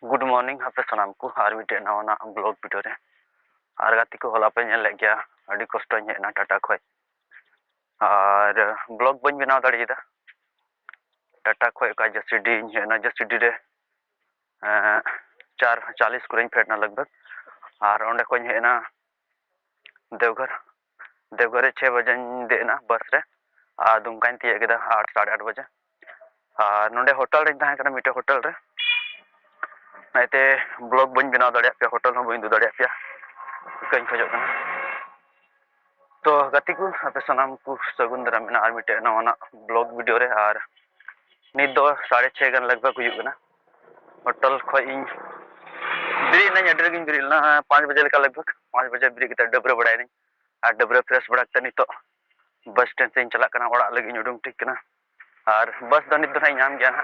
Good morning हापे सनाम को और मिटे नवा ब्लॉग वीडियो रे और गाती को होला पे नेल गया अड़ी कष्ट हेना टाटा खय और ब्लॉग बन बनाव दाड़ीदा टाटा खय का जसीडी हेना जसीडी रे 4:40 को फेडना लगभग और ओंडे को हेना देवघर 6 बजे देना बस रे और दुमकान तिये केदा 8 साढ़े 8 बजे और नोंडे होटल रे ताहे मिटे होटल रे नाइते ब्लॉग बन बनाव दाड़िया पे होटल हो बन दु दाड़िया पे कहीं खोजो तो गति को आपे सनाम को सगुन दरा में और मिटे नवा ब्लॉग वीडियो रे और नित दो 6:30 गन लगभग हुई होटल खई बिरी नहीं अडर गिन बिरी ना 5 बजे का लगभग 5 बजे बिरी के डबरे बड़ाई नहीं और डबरे फ्रेश बड़ा के नितो बस स्टैंड से चला करना ओड़ा लगी उडुम ठीक करना और बस दो नित दो नहीं नाम गया ना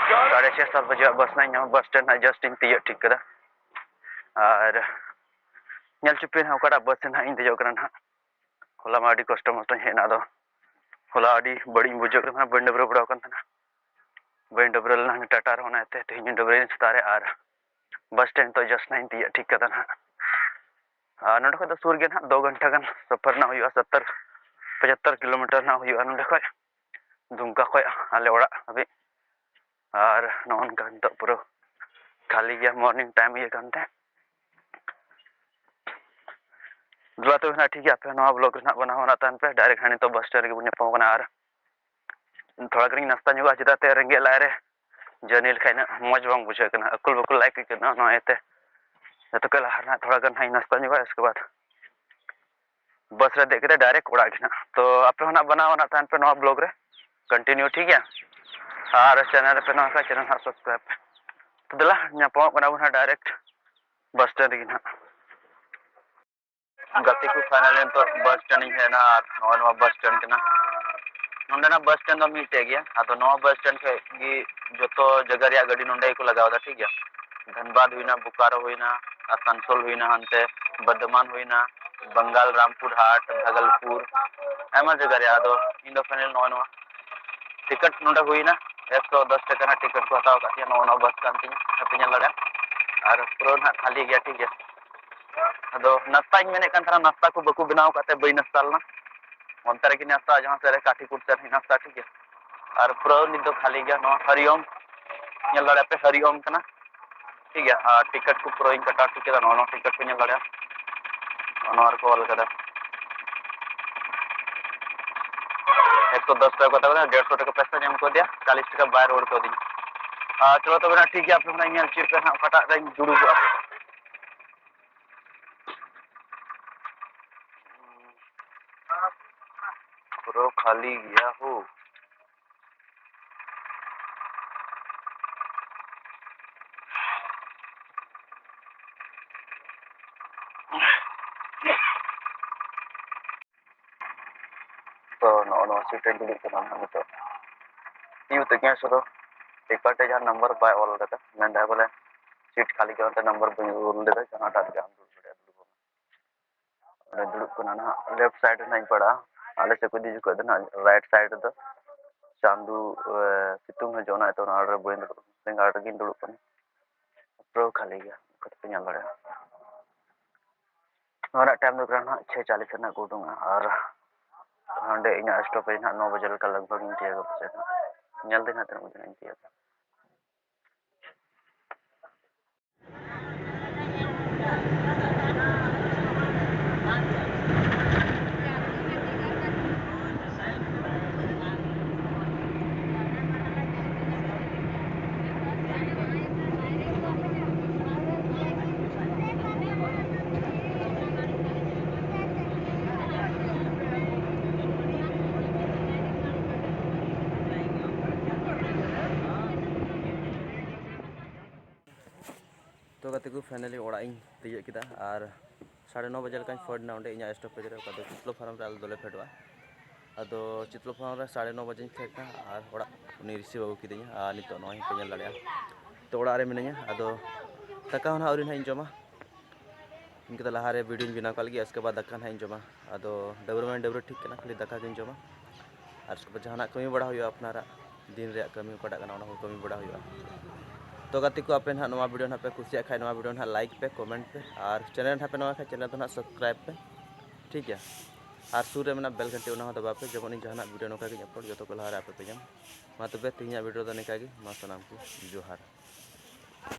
6:30-7 बजे बस नहीं बस स्टैंड ना जस्ट इन तिय ठीक करा और नल चुपे ना ओकड़ा बस ना इन देजो करना ना होला मा अडी कष्ट मस्त हेना दो होला अडी बड़ी बुझो करना बंड डबरे बड़ा करना बंड डबरे ना टाटा होना ते तेन डबरे सतारे और बस स्टैंड तो जस्ट नहीं तिय ठीक करा ना नोडे खो सुर गे ना 2 घंटा गन सफर ना हुआ 70-75 किलोमीटर ना हुआ नोडे खो दुमका खो आले ओड़ा अभी और नॉन कान तो पूरा खाली गया मॉर्निंग टाइम ये कानते दुआ तो ना ठीक है पे नवा ब्लॉग ना बनावना तान पे डायरेक्ट हानि तो बस स्टैंड के बुने पवना और थोड़ा करी नाश्ता नुगा चिदाते रेंगे लारे जर्नील खाइना मौज बांग बुझे कना अकुल बकुल लाइक करना न एते तो कल हरना थोड़ा गन हाई नाश्ता नुगा इसके बाद बस रे देख के डायरेक्ट उड़ा गना तो आपे होना बनावना तान पे नवा ब्लॉग रे कंटिन्यू ठीक है और चैनल पे नवा का चैनल हा सब्सक्राइब तो दला न्यापो कना बुना डायरेक्ट बस स्टैंड गिना गति को फाइनली तो बस स्टैंड है ना नवा बस स्टैंड के ना नोंडेना बस स्टैंड दो मीटे गया तो नवा बस स्टैंड के जो तो जगह रे गाड़ी नोंडे को लगाव दा ठीक है धनबाद हुईना बोकारो हुईना आसनसोल हुईना हंते बर्धमान हुईना बंगाल रामपुर हाट भागलपुर एमा जगह रे आदो इंदो फाइनल नवा टिकट नोंडे हुईना 110 टका ना टिकट को हताव का नवा बस स्टैंड के पिन लड़ा और पूरा ना खाली गया ठीक है अदो नाश्ता मेने नाश्ता को बकू बनाव काते बई नाश्ता लना अंतर की नाश्ता जहां से काठीपुर से नाश्ता ठीक है और पूरा नित दो खाली गया नो हरिओम नेल लड़ा पे हरिओम कना ठीक है टिकट को पूरा इन कटा ठीक है नो टिकट को नेल लड़ा और कॉल करा 110 टका का 150 टका पैसा जम को दिया 40 टका बाय रोड को दी चलो तो बेटा ठीक है आप लोग नेल चिप पे ना कटा रे जुड़ू पूरा खाली गया हो तो नो सीट दुड़ करना तो यू तो क्या सो टिकट जहां नंबर बाय ऑल लेता मैं दा बोले सीट खाली के नंबर बन रोल लेता जहां टाट के दुड़ को ना लेफ्ट साइड नहीं पड़ा आले से को दी को ना राइट साइड दो चांदू सितुंग जोना तो ना ऑर्डर बन सिंगाड़ गिन दुड़ को प्रो खाली गया कत पे nyal लड़ा और टाइम दो करना 6:40 ना को दूंगा और हांडे इन स्टॉपेज ना 9 बजे का लगभग इंटिया को पसे nyal देखा तेरे मुझे इंटिया तो गति को फाइनली ओड़ा इन तिये किदा और 9:30 बजे का फर्ड ना उंडे इन स्टॉपेज रे का चितलो फार्म रे आल दोले फेडवा अदो चितलो फार्म रे 9:30 बजे फेडना और ओड़ा उनी रिसीव अगु किदिया आ नितो नय पे नेल लड़या तो ओड़ा रे मिनया अदो तका होना औरी ना जमा इनके लहा रे वीडियो बिना कल गया इसके बाद दक्का ना जमा अदो डबरो ठीक केना खाली दक्का गिन जमा और उसके बाद जहाना कमी बड़ा हुआ अपनारा दिन रे कमी पड़ा कना कमी बड़ा हुआ तो गाती को आपे ना नवा वीडियो ना पे कुसिया खाय नवा वीडियो ना लाइक पे कमेंट पे और चैनल ना पे नवा खाय चैनल तो ना सब्सक्राइब पे ठीक है और सूर में बेल घंटी उना दबा पे जब उन्हीं जहां वीडियो नौका के अपलोड जो तो को लहा पे पे जम मा तबे तीन वीडियो तो निका मा सनाम को जोहार।